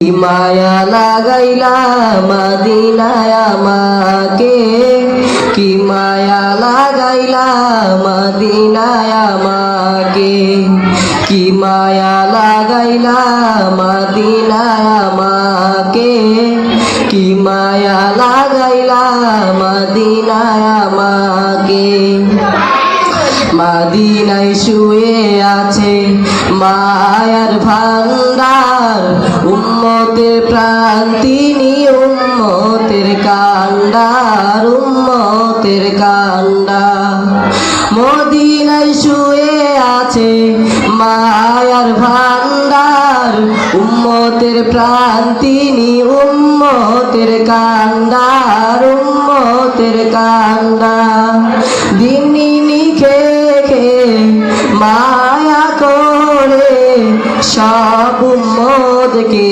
কি মায়া লাগাইলা মদিনায় আমাকে, কি মায়া লাগাইলা মদিনায় আমাকে, কি মায়া লাগাইলা মদিনায় আমাকে, কি মায়া লাগাইলা মদিনায় আমাকে। মদিনায় শুয়ে আছে মায়ার ভান্ডার, উম্মতের প্রাণ তিনি উম্মতের কান্ডার, উম্মতের কান্ডার। মদিনায় শুয়ে আছে মায়ার ভান্ডার, উম্মতের প্রাণ তিনি উম্মতের কান্ডার, উম্মতের কান্ডার। দিনই খেয়ে মায়া করে সব উম্মতকে